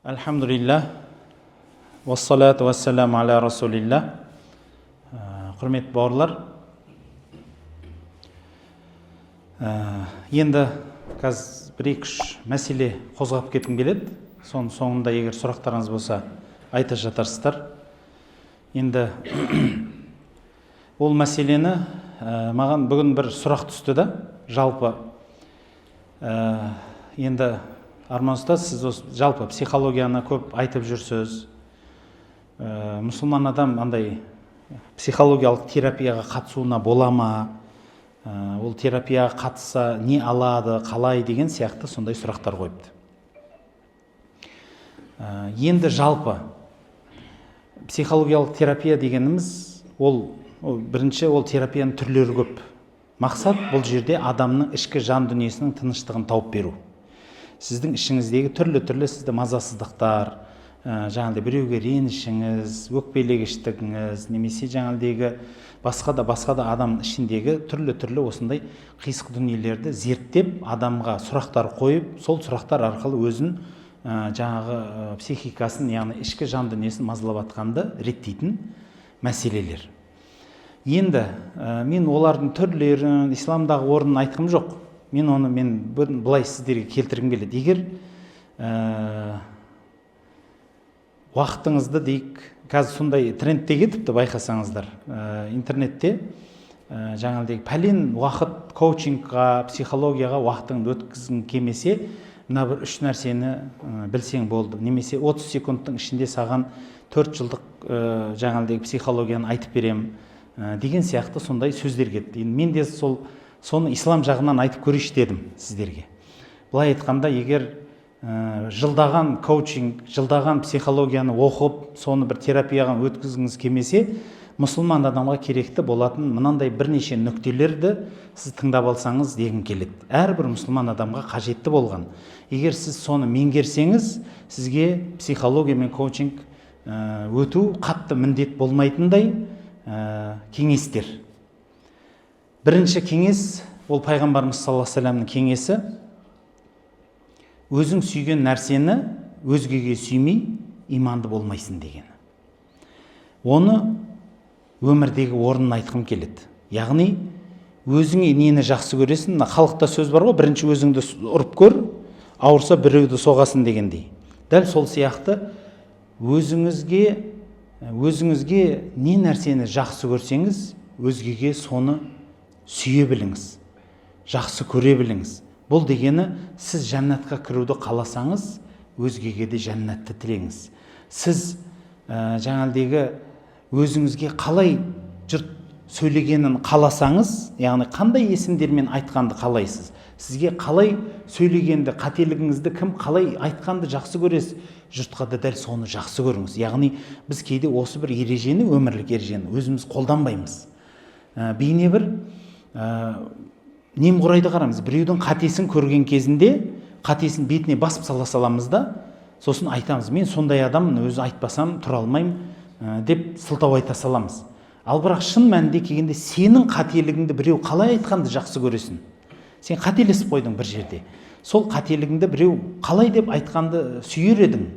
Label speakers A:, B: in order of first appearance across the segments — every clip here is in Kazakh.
A: Альхамдулиллах, вассалату вассаламу аля расулиллах. Құрметті бауырлар, енді қазір бір-екі мәселе қозғап кеткім келеді. Соның соңында егер сұрақтарыңыз болса айта жатарсыздар. Енді ол мәселені маған бүгін бір сұрақ түсті да, жалпы енді Арман ұстаз, сіз жалпы психологияны көп айтып жүрсіз. Мұсылман адам андай психологиялық терапияға қатысуына бола ма? Ол терапияға қатысса не алады, қалай деген сияқты сондай сұрақтар қойыпты. Енді жалпы психологиялық терапия дегеніміз, бірінші ол терапияның түрлері көп. Мақсат бұл жерде адамның ішкі жан дүниесінің тыныштығын тауып беру. Сіздің ішіңіздегі түрлі сізді мазасыздықтар, жаңағыдай біреуге ренішіңіз, өкпелегіштігіңіз, немесе жаңағыдегі басқа да адамның ішіндегі түрлі осындай қисық дүниелерді зерттеп, адамға сұрақтар қойып, сол сұрақтар арқылы өзін жаңағы психикасын, яғни ішкі жан дүниесін мазалап атқанды реттейтін мәселелер. Енді мен олардың түрлерін, исламдағы орнын айтқым жоқ. Мен былай сіздерге келтіргім келеді. Егер уақытыңызды дейік, қазір сондай трендте кетіпті, байқасаңыздар, интернетте жаңағыдай пәлен уақыт коучингқа, психологияға уақытыңды өткізгің келмесе, мына бір 3 нәрсені білсең болды. Немесе 30 секундтың ішінде саған 4 жылдық жаңағыдай психологияны айтып берем деген сияқты сондай сөздер кетті. Мен де соны ислам жағынан айтып көрейінші дедім сіздерге. Бұлай айтқанда, егер жылдаған коучинг, жылдаған психологияны оқып, соны бір терапияға өткізгіңіз келмесе, мұсылман адамға керекті болатын мынандай бірнеше нүктелерді сіз тыңдап алсаңыз дегім келеді. Әрбір мұсылман адамға қажетті болған. Егер сіз соны меңгерсеңіз, сізге психология мен коучинг өту қатты міндет болмайтындай кеңестер. Бірінші кеңес, ол пайғамбарымыз саллаллаху алейхи вассаламның кеңесі, өзің сүйген нәрсені өзгеге сүймей иманды болмайсың дегені. Оны өмірдегі орнын айтқым келеді. Яғни, өзіңе нені жақсы көресің, халықта сөз бар ғой, бірінші өзіңді ұрып көр, ауырса біреуді соғасын дегендей. Дәл сол сияқты өзіңізге не нәрсені жақсы көрсеңіз, өзгеге соны сүйе біліңіз, жақсы көре біліңіз. Бұл дегені, сіз жәннатқа кіруді қаласаңыз, өзгеге де жәннатты тілеңіз. Сіз жаңағыдегі өзіңізге қалай жұрт сөйлегенін қаласаңыз, яғни қандай есімдермен айтқанды қалайсыз, сізге қалай сөйлегенді, қателігіңізді кім қалай айтқанды жақсы көресіз, жұртқа да дәл соны жақсы көріңіз. Яғни біз кейде осы бір ережені, өмірлік ережені өзіміз қолданбаймыз. Бейне бір немқұрайды қарамыз. Біреудің қатесін көрген кезінде қатесін бетіне басып саламыз да, сосын айтамыз, мен сондай адаммын, өзі айтпасам тұра алмаймын деп сылтау айта саламыз. Ал бірақ шын мәнінде келгенде сенің қателігіңді біреу қалай айтқанды жақсы көресің. Сен қателесіп қойдың бір жерде. Сол қателігіңді біреу қалай деп айтқанды сүйер едің.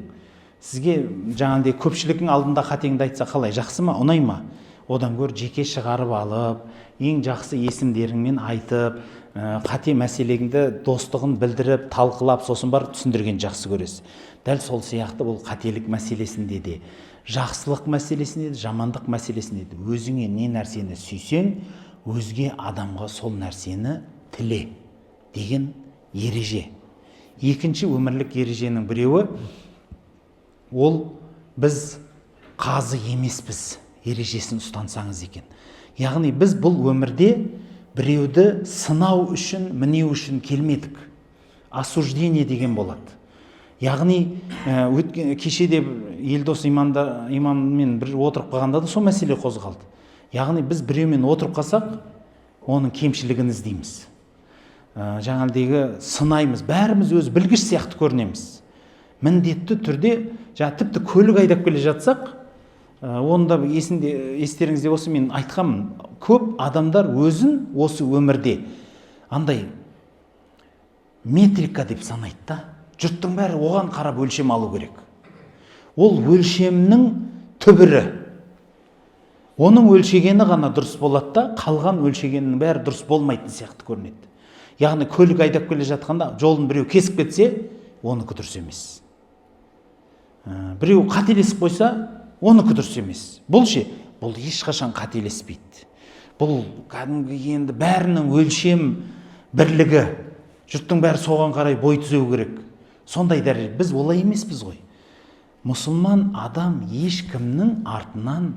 A: Сізге жаңағыдай көпшіліктің алдында қатеңді айтса қалай, жақсы ма, ұнай ма? Одан гөр жеке шығарып алып, ең жақсы есімдеріңмен айтып, қате мәселеңді достығын білдіріп, талқылап, сосын барып түсіндірген жақсы көресіз. Дәл сол сияқты бұл қателік мәселесінде де, жақсылық мәселесінде де, жамандық мәселесінде де өзіңе не нәрсені сүйсең, өзге адамға сол нәрсені тіле деген ереже. Екінші өмірлік ереженің біреуі, ол біз қазы емеспіз ережесін ұстансаңыз екен. Яғни біз бұл өмірде біреуді сынау үшін, мінеу үшін келмедік. Осуждение деген болады. Яғни кешеде Елдос имаммен бір отырып қалғанда да сол мәселе қозғалды. Яғни біз біреумен отырып қалсақ, оның кемшілігін іздейміз. Жаңағыдегі сынаймыз, бәріміз өз білгіш сияқты көрінеміз. Міндетті түрде, тіпті көлік айдап келе жатсақ, онда естеріңізде болса, мен айтқанмын, көп адамдар өзін осы өмірде андай метрика деп санайды да. Жұрттың бәрі оған қарап өлшем алу керек. ол өлшемнің түбірі. Оның өлшегені ғана дұрыс болады да, қалған өлшегеннің бәрі дұрыс болмайтын сияқты көрінеді. Яғни көлік айдап келе жатқанда жолын біреу кесіп кетсе, оныкі дұрыс емес. Біреу қателесіп қойса, оныкі дұрыс емес. Бұл ше, бұл ешқашан қателеспейді. Бұл кәдімгі енді бәрінің өлшем бірлігі, жұрттың бәрі соған қарай бой түзеу керек. Сондай дәреже. Біз олай емеспіз ғой. Мұсылман адам ешкімнің артынан,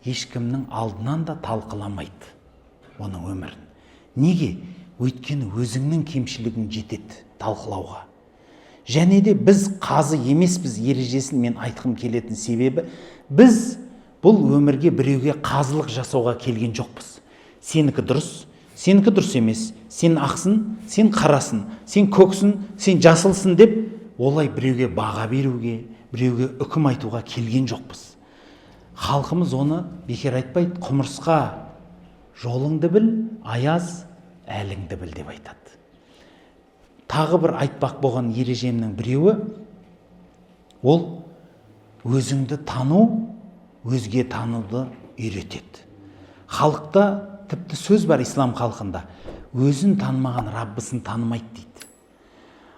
A: ешкімнің алдынан да талқыламайды оның өмірін. Неге? Өйткені өзіңнің кемшілігің жетеді талқылауға. Және де біз қазы емеспіз ережесін мен айтқым келетін себебі, біз бұл өмірге біреуге қазылық жасауға келген жоқпыз. Сенікі дұрыс емес, сен ақсың, сен қарасын, сен көксің, сен жасылсың деп, олай біреуге баға беруге, біреуге үкім айтуға келген жоқпыз. Халқымыз оны бекер айтпайды, құмырсқа жолыңды біл, аяз әліңді біл деп айтады. Тағы бір айтпақ болған ережемнің біреуі, ол өзіңді тану, өзге тануды үйретеді. Халықта тіпті сөз бар ислам халқында, өзін танымаған Раббысын танымайды дейді.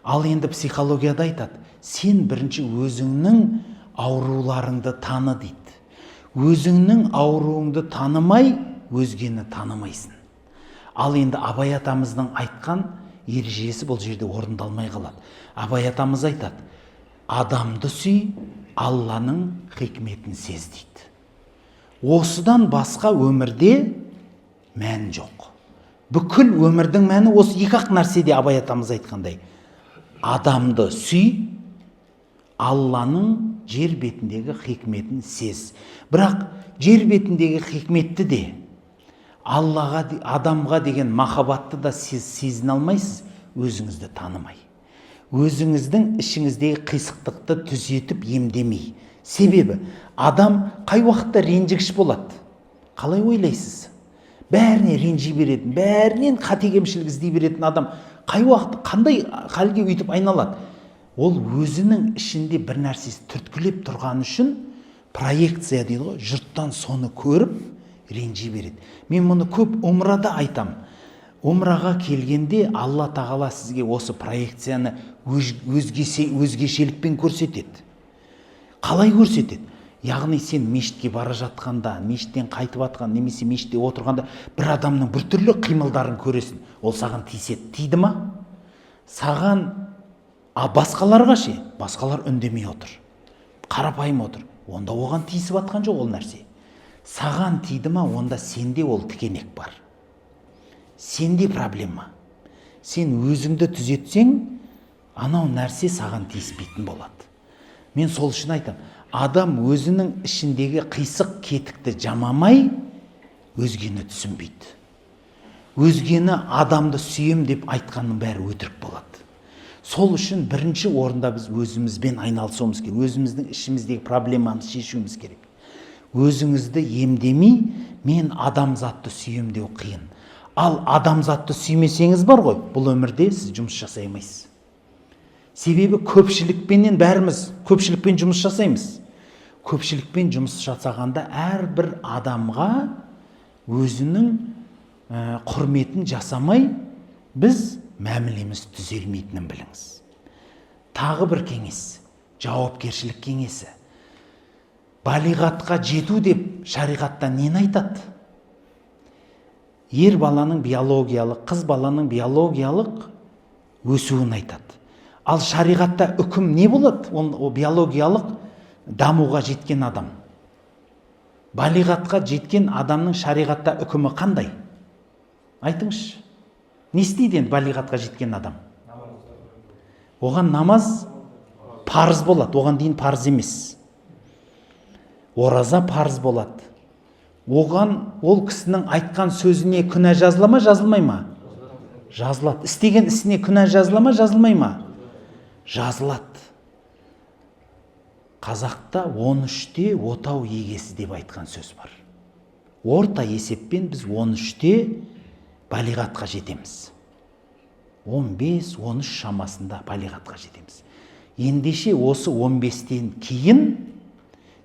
A: Ал енді психологияда айтады, сен бірінші өзіңнің ауруларыңды таны дейді. Өзіңнің ауруыңды танымай, өзгені танымайсың. Ал енді Абай атамыздың айтқан ережесі бұл жерде орындалмай қалады. Абай атамыз айтады, адамды сүй, Алланың хикметін сез дейді. Осыдан басқа өмірде мән жоқ. Бүкіл өмірдің мәні осы екі-ақ нәрседе. Абай атамыз айтқандай, адамды сүй, Алланың жер бетіндегі хикметін сез. Бірақ жер бетіндегі хикметті де, Аллаға, адамға деген махаббатты да сезіне алмайсыз, өзіңізді танымай. Өзіңіздің ішіңіздегі қисықтықты түзетіп емдемей. Себебі адам қай уақытта ренжігіш болады? Қалай ойлайсыз? Бәріне ренжи беретін, бәрінен қате кемшілік іздей беретін адам қай уақытта қандай халге өйтіп айналады? Ол өзінің ішінде бір нәрсесі түрткілеп тұрған үшін проекция дейді ғой, жұрттан соны көріп ренжи береді. Мен мұны көп умрада айтам. Умраға келгенде Алла тағала сізге осы проекцияны өзгешелікпен көрсетеді. Қалай көрсетеді? Яғни сен мешітке бара жатқанда, мешіттен қайтып атқан, немесе мешітте отырғанда бір адамның бір түрлі қимылдарын көресің. Ол саған тиіседі. Тиді ма? Саған, басқаларға ше? Басқалар үндемей отыр. Қарапайым отыр. Онда оған тиісіп атқан жоқ ол нәрсе. Саған тиді ма, онда сенде ол тікенек бар. Сенде проблема. Сен өзіңді түзетсең, анау нәрсе саған тиіспейтін болады. Мен сол үшін айтам, адам өзінің ішіндегі қисық кетікті жамамай, өзгені түсінбейді. Өзгені адамды сүйем деп айтқанның бәрі өтірік болады. Сол үшін бірінші орында біз өзімізбен айналысуымыз керек, өзіміздің ішіміздегі проблемамызды шешуіміз керек. Өзіңізді емдемей, мен адамзатты сүйем деу қиын. Ал адамзатты сүймесеңіз бар ғой, бұл өмірде сіз жұмыс жасай алмайсыз. Себебі көпшілікпенен бәріміз көпшілікпен жұмыс жасаймыз. Көпшілікпен жұмыс жасағанда әрбір адамға өзінің құрметін жасамай, біз мәмілеміз түзелмейтінін біліңіз. Тағы бір кеңес, жауапкершілік кеңесі. Балиғатқа жету деп шариғатта нені айтады? Ер баланың биологиялық, қыз баланың биологиялық өсуін айтады. Ал шариғатта үкім не болады? Ол биологиялық дамуға жеткен адам. Балиғатқа жеткен адамның шариғатта үкімі қандай? Айтыңызшы. Не істейді енді балиғатқа жеткен адам? Оған намаз парыз болады, оған дейін парыз емес. Ораза парыз болады. Оған ол кісінің айтқан сөзіне күнә жазыла ма, жазылмай ма? Жазылады. Істеген ісіне күнә жазыла ма, жазылмай ма? Жазылады. Қазақта 13-те отау егесі деп айтқан сөз бар. Орта есеппен біз 13-те балиғатқа жетеміз. 15-13 шамасында балиғатқа жетеміз. ендеше осы 15-тен кейін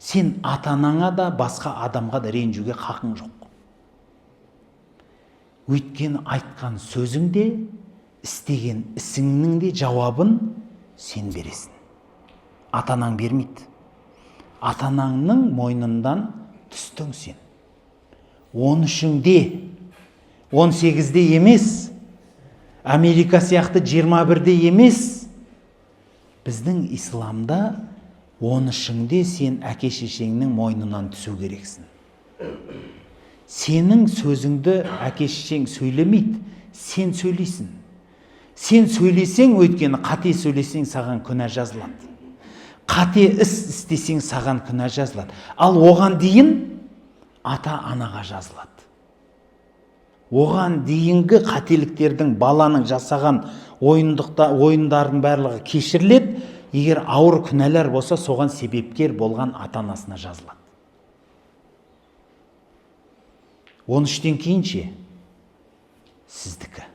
A: сен ата-анаңа да басқа адамға да ренжуге хақың жоқ. Өйткені айтқан сөзің де, істеген ісіңнің де жауабын сен бересің. Ата-анаң бермейді. Ата-анаңның мойнынан түстің сен. 13-іңде, 18-де емес, Америка сияқты 21-де емес. Біздің исламда 13-іңде сен әке-шешеңнің мойнынан түсу керексің. Сенің сөзіңді әке-шешең сөйлемейді, сен сөйлейсің. Сен сөйлесең, өйткені қате сөйлесең саған күнә жазылады. Қате іс істесең саған күнә жазылады. Ал оған дейін ата-анаға жазылады. Оған дейінгі қателіктердің баланың жасаған ойындардың барлығы кешіріледі. Егер ауыр күнәлар болса, соған себепкер болған ата-анасына жазылады. 13-тен кейінше сіздікі.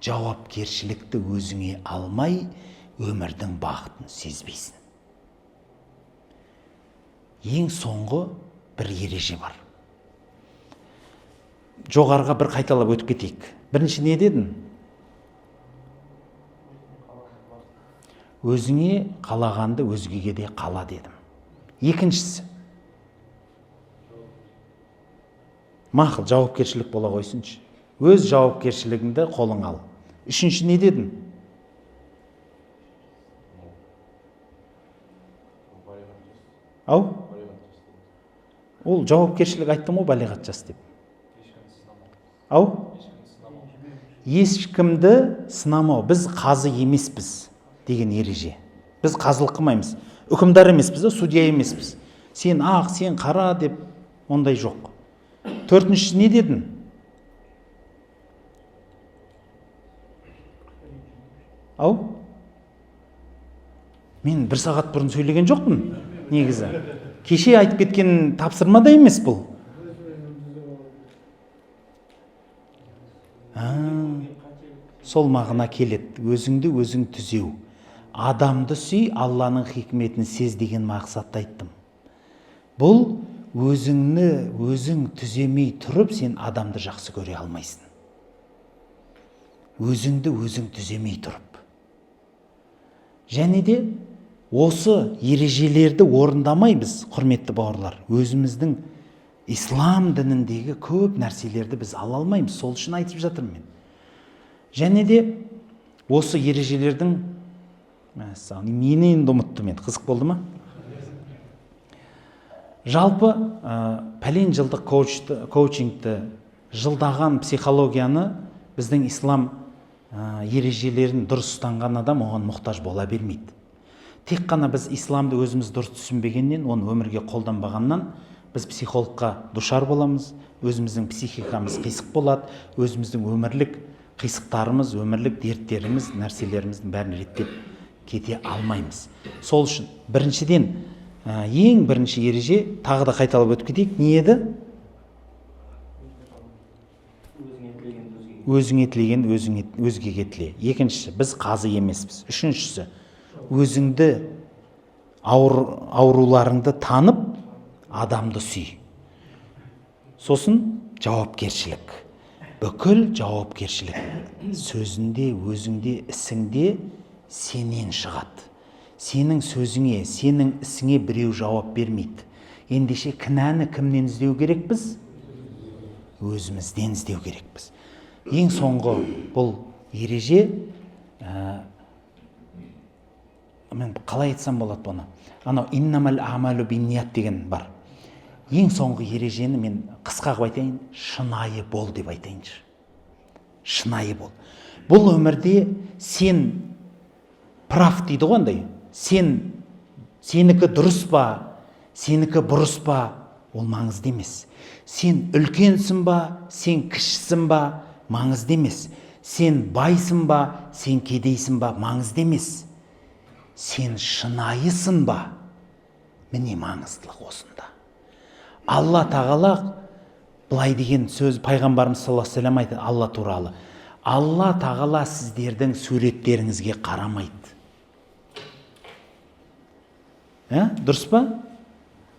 A: Жауапкершілікті өзіңе алмай, өмірдің бақытын сезбейсің. Ең соңғы бір ереже бар. Жоғарыға бір қайталап өтіп кетейік. Бірінші не дедің? Өзіңе қалағанды өзгеге де қала дедім. Екіншісі, мақұл, жауапкершілік бола қойсыншы. Өз жауапкершілігіңді қолың ал. Үшінші не дедің? Ау? Ол жауапкершілік айттым ғой, балиғат жас деп. Ау? Ешкімді сынамау. Біз қазы емеспіз деген ереже. Біз қазылық қылмаймыз. Үкімдар емеспіз, судья емеспіз. Сен ақ, сен қара деп ондай жоқ. Төртінші не дедің? Ау? Мен 1 сағат бұрын сөйлеген жоқпын, негізі. Кеше айтып кеткен тапсырмада емес бұл. Сол мағына келеді. Өзіңді өзің түзеу. Адамды сүй, Алланың хикметін сез деген мақсатты айттым. Бұл өзіңні өзің түземей тұрып, сен адамды жақсы көре алмайсың. Өзіңді өзің түземей тұрып. Және де осы ережелерді орындамай біз, құрметті бауырлар, өзіміздің ислам дініндегі көп нәрселерді біз ала алмаймыз. Сол үшін айтып жатырмын мен. Және де осы ережелердің мені енді ұмыттым, қызық болды ма? Жалпы пәлен жылдық коучингті, жылдаған психологияны біздің ислам ережелерін дұрыс ұстанған адам оған мұқтаж бола бермейді. Тек қана біз исламды өзіміз дұрыс түсінбегеннен, оны өмірге қолданбағаннан біз психологқа душар боламыз, өзіміздің психикамыз қисық болады, өзіміздің өмірлік қисықтарымыз, өмірлік дерттеріміз, нәрселеріміздің бәрін реттеп кете алмаймыз. Сол үшін біріншіден, ең бірінші ереже, тағы да қайталап өтіп кетейік, не еді? Өзіңе тілеген өзгеге тіле. Екіншісі, біз қазы емеспіз. Үшіншісі, өзіңді ауруларыңды танып, адамды сүй. Сосын жауапкершілік. Бүкіл жауапкершілік. Сөзінде, өзіңде, ісіңде сенен шығады. Сенің сөзіңе, сенің ісіңе біреу жауап бермейді. Ендеше кінәні кімнен іздеу керекпіз? Өзімізден іздеу керекпіз. Ең соңғы бұл ереже, мен қалай айтсам болады бұны? Анау иннамал амалу бинният деген бар. Ең соңғы ережені мен қысқа қылып айтайын, шынайы бол деп айтайыншы. Шынайы бол. Бұл өмірде сен прав дейді ғой андай. Сенікі дұрыс па, сенікі бұрыс па, ол маңызды емес. Сен үлкенсің ба, сен кішісің ба, маңызды емес. Сен байсың ба, сен кедейсің ба, маңызды емес. Сен шынайысың ба, міне маңыздылық осында. Алла тағала былай деген сөз пайғамбарымыз саллаллаху алейхи ва саллям айтады Алла туралы. Алла тағала сіздердің суреттеріңізге қарамайды. Дұрыс па?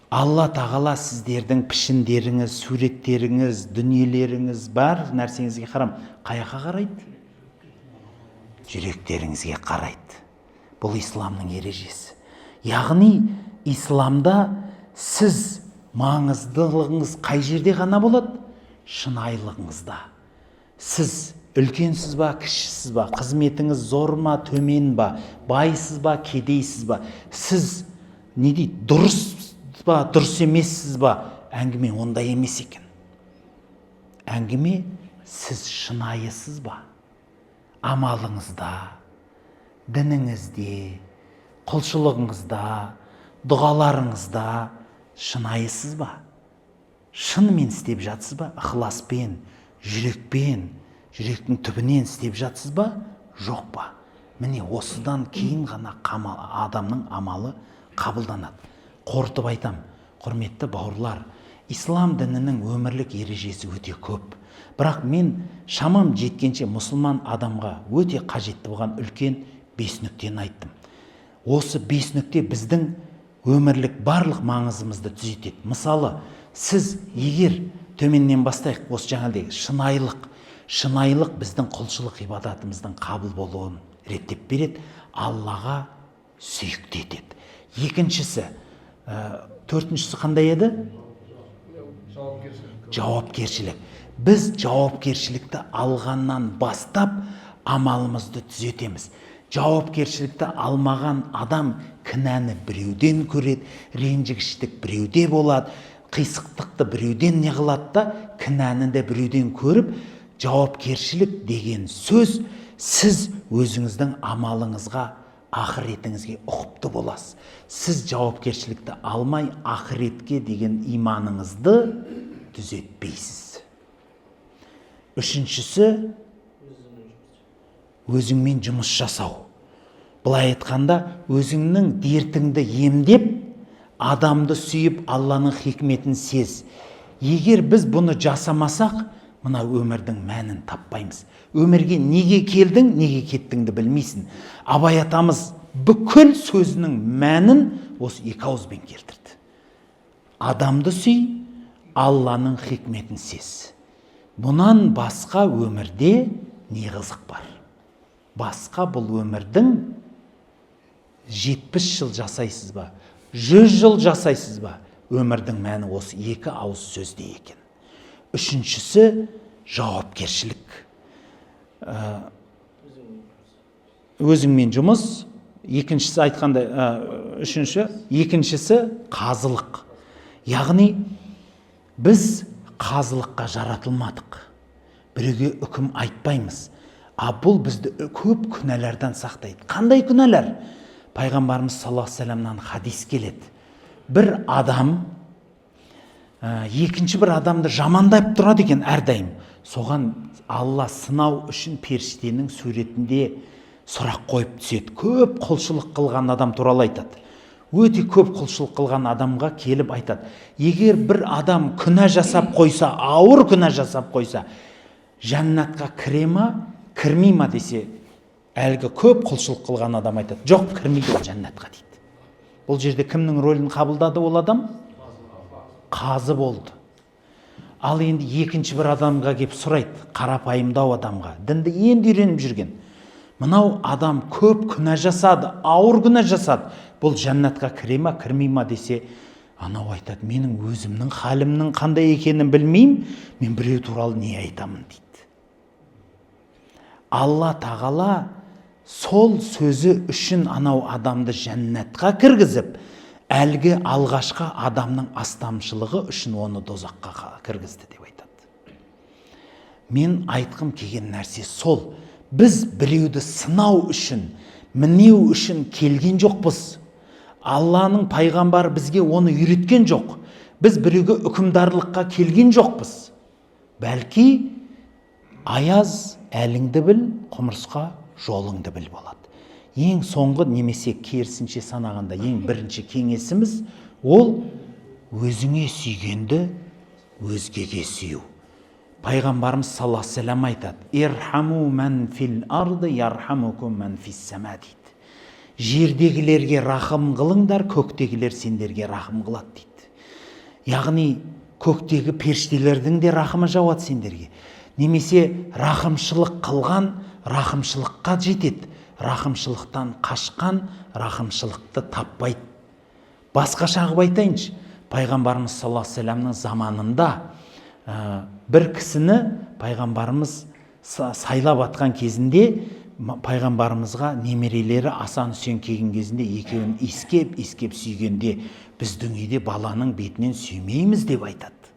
A: Алла тағала сіздердің пішіндеріңіз, суреттеріңіз, дүниелеріңіз бар нәрсеңізге қарам. Қаяққа қарайды? Жүректеріңізге қарайды. Бұл исламның ережесі. Яғни исламда сіз маңыздылығыңыз қай жерде ғана болады? Шынайылығыңызда. Сіз үлкенсіз ба, кішісіз ба, қызметіңіз зор ма, төмен ба, байсыз ба, кедейсіз ба, сіз не дейді, дұрыс ба, дұрыс емессіз ба? Әңгіме ондай емес екен. Әңгіме сіз шынайысыз ба? Амалыңызда, дініңізде, құлшылығыңызда, дұғаларыңызда шынайысыз ба? Шынымен істеп жатсыз ба? Ықыласпен, жүрекпен, жүректің түбінен істеп жатсыз ба? Жоқ па? Міне осыдан кейін ғана адамның амалы қабылданады. Қорытып айтам, құрметті бауырлар, ислам дінінің өмірлік ережесі өте көп. Бірақ мен шамам жеткенше мұсылман адамға өте қажетті болған үлкен 5 нүктені айттым. Осы 5 нүкте біздің өмірлік барлық маңызымызды түзетеді. Мысалы, сіз егер төменнен бастайық, осы жаңағыдай шынайылық біздің құлшылық ғибадатымыздың қабыл болуын реттеп береді, Аллаға сүйікті етеді. Екіншісі, төртіншісі қандай еді? Жауапкершілік. Біз жауапкершілікті алғаннан бастап амалымызды түзетеміз. Жауапкершілікті алмаған адам кінәні біреуден көреді, ренжігіштік біреуде болады, қисықтықты біреуден не қылады да, кінәні де біреуден көріп, жауапкершілік деген сөз, сіз өзіңіздің амалыңызға, ақыретіңізге ұқыпты боласыз. Сіз жауапкершілікті алмай, ақыретке деген иманыңызды түзетпейсіз. Үшіншісі, өзіңмен жұмыс жасау. Былай айтқанда, өзіңнің дертіңді емдеп, адамды сүйіп, Алланың хикметін сез. Егер біз бұны жасамасақ, мына өмірдің мәнін таппаймыз. Өмірге неге келдің, неге кеттіңді білмейсің. Абай атамыз бүкіл сөзінің мәнін осы 2 ауызбен келтірді. Адамды сүй, Алланың хикметін сез. Бұнан басқа өмірде не қызық бар? Басқа бұл өмірдің 70 жыл жасайсыз ба, 100 жыл жасайсыз ба? Өмірдің мәні осы 2 ауыз сөзде екен. Үшіншісі жауапкершілік. Өзіңмен жұмыс. Екіншісі айтқанда, екіншісі қазылық. Яғни біз қазылыққа жаратылмадық. Біреуге үкім айтпаймыз. Бұл бізді көп күнәлерден сақтайды. Қандай күнәлер? Пайғамбарымыз саллаллаху алейхи вассаламнан хадис келеді. Бір адам екінші бір адамды жамандап тұрады екен әрдайым. Соған Алла сынау үшін періштенің суретінде сұрақ қойып түседі. Көп құлшылық қылған адам туралы айтады. Өте көп құлшылық қылған адамға келіп айтады. Егер бір адам күнә жасап қойса, ауыр күнә жасап қойса, жәннатқа кіре ма, кірмей ма десе, әлгі көп құлшылық қылған адам айтады. Жоқ, кірмейді ол жәннатқа дейді. Бұл жерде кімнің рөлін қабылдады ол адам? Қазы болды. Ал енді екінші бір адамға кеп сұрайды, қарапайымдау адамға, дінді енді үйреніп жүрген. Мынау адам көп күнә жасады, ауыр күнә жасады. Бұл жәннатқа кіре ма, кірмей ма десе, анау айтады, менің өзімнің халімнің қандай екенін білмеймін, мен біреу туралы не айтамын дейді. Алла тағала сол сөзі үшін анау адамды жәннатқа кіргізіп, әлгі алғашқы адамның астамшылығы үшін оны дозаққа кіргізді деп айтады. Мен айтқым келген нәрсе сол. Біз біреуді сынау үшін, мінеу үшін келген жоқпыз. Алланың пайғамбары бізге оны үйреткен жоқ. Біз біреуге үкімдарлыққа келген жоқпыз. Бәлки аяз әліңді біл, құмырсқа жолыңды біл болады. Ең соңғы немесе керісінше санағанда ең бірінші кеңесіміз ол өзіңе сүйгенді өзгеге сүю. Пайғамбарымыз саллаллаху алейхи вассалам айтады: "Ирхаму ман фил арды ярхамукум ман фис сама" дейді. жердегілерге рахым қылыңдар, көктегілер сендерге рахым қылады дейді. Яғни көктегі періштелердің де рахымы жауады сендерге. Немесе рахымшылық қылған рахымшылыққа жетеді. Рахымшылықтан қашқан рахымшылықты таппайды. Басқаша қылып айтайыншы, пайғамбарымыз саллаллаху алейхи вассаламның заманында бір кісіні пайғамбарымыз сайлап атқан кезінде пайғамбарымызға немерелері Асан Үсен келген кезінде екеуін иіскеп сүйгенде біздің үйде баланың бетінен сүймейміз деп айтады.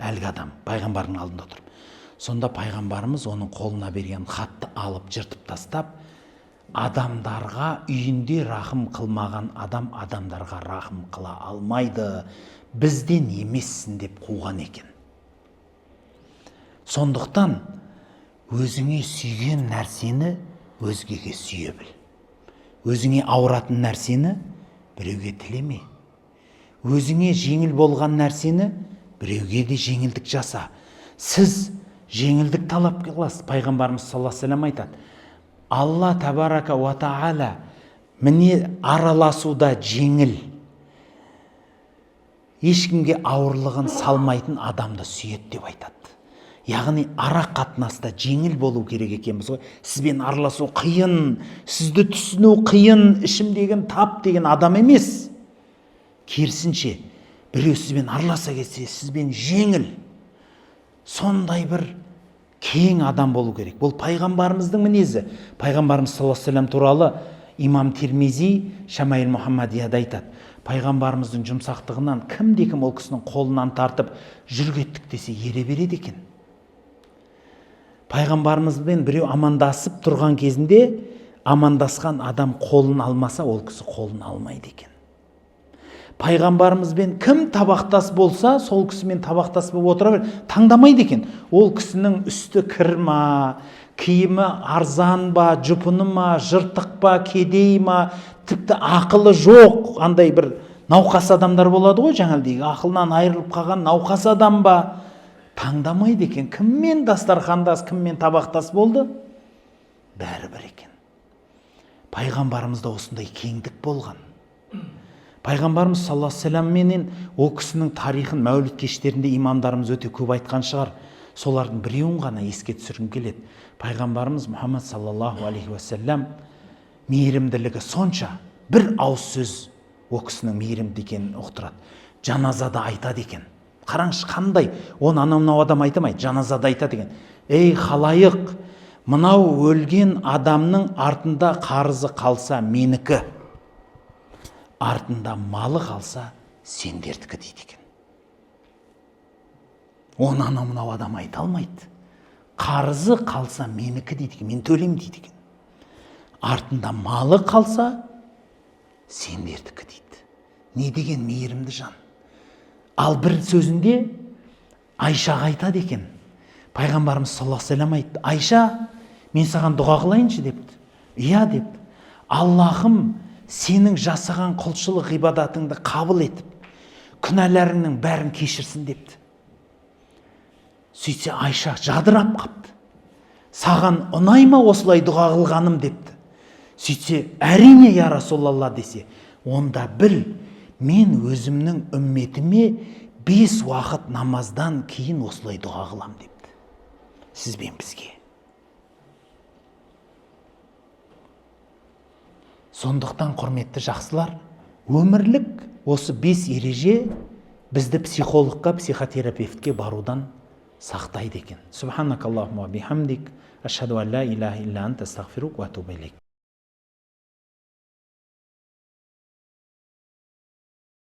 A: Әлгі адам пайғамбардың алдында тұрып. Сонда пайғамбарымыз оның қолына берген хатты алып жыртып тастап, адамдарға үйінде рахым қылмаған адам адамдарға рахым қыла алмайды, бізден емессің деп қуған екен. Сондықтан өзіңе сүйген нәрсені өзгеге сүйе біл. Өзіңе ауыратын нәрсені біреуге тілеме. Өзіңе жеңіл болған нәрсені біреуге де жеңілдік жаса. Сіз жеңілдік талап қыласыз. Пайғамбарымыз саллаллаху алейхи вассалам айтады, Алла табарака ва тағала міне араласуда жеңіл, ешкімге ауырлығын салмайтын адамды сүйеді деп айтады. Яғни ара қатынаста жеңіл болу керек екенбіз ғой. Сізбен араласу қиын, сізді түсіну қиын, ішім деген тап деген адам емес. Керісінше, біреу сізбен араласа кетсе, сізбен жеңіл, сондай бір кең адам болу керек. Бұл пайғамбарымыздың мінезі. Пайғамбарымыз саллаллаху алейхи вассалам туралы имам Тирмизи Шамаил Мұхаммадияда айтады. Пайғамбарымыздың жұмсақтығынан кім ол кісінің қолынан тартып жүргеттік десе ере береді екен. Пайғамбарымызбен біреу амандасып тұрған кезінде амандасқан адам қолын алмаса, ол кісі қолын алмайды екен. Пайғамбарымызбен кім табақтас болса, сол кісімен табақтас болып отыра бер, таңдамайды екен. Ол кісінің үсті кір ма, киімі арзан ба, жұпыны ма, жыртық па, кедей ма, тіпті ақылы жоқ, андай бір науқас адамдар болады ғой, жаңағыдегі ақылынан айырылып қалған науқас адам ба, таңдамайды екен. Кіммен дастархандас, кіммен табақтас болды? Бәрібір екен. Пайғамбарымызда осындай кеңдік болған. Пайғамбарымыз саллаллаху алейхи вассалам менен ол кісінің тарихын мәуліт кештерінде имамдарымыз өте көп айтқан шығар. Солардың біреуін ғана еске түсіргім келеді. Пайғамбарымыз Мұхаммад саллаллаху алейхи вассалам мейірімділігі сонша, бір ауыз сөз ол кісінің мейірімді екенін ұқтырады. Жаназада айтады екен. Қараңыз қандай, оны анау адам айтамайды, жаназада айтады екен. Ей халайық, мынау өлген адамның артында қарызы қалса менікі, артында малы қалса сендердікі дейді екен. Оны анау адам айта алмайды. Қарызы қалса менікі дейді екен, мен төлем дейді екен. Артында малы қалса сендердікі дейді. Не деген мейірімді жан. Ал бір сөзінде Айшаға айтады екен. Пайғамбарымыз саллаллаху алейхи вассалам айтты, Айша, мен саған дұға қылайыншы депті. Иә депті. Аллахым сенің жасаған құлшылық ғибадатыңды қабыл етіп, күнәларыңның бәрін кешірсін депті. Сөйтсе Айша жадырап қапты. Саған ұнай ма осылай дұға қылғаным депті. Сөйтсе, әрине я Расулалла десе, онда біл, мен өзімнің үмметіме 5 уақыт намаздан кейін осылай дұға қылам депті. Сіз бен бізге. Сондықтан құрметті жақсылар, өмірлік осы 5 ереже бізді психологқа, психотерапевтке барудан сақтайды екен. Субханакаллахумма бихамдик, ашхаду ан ла илаха илля анта астағфирук ва атубу илейк.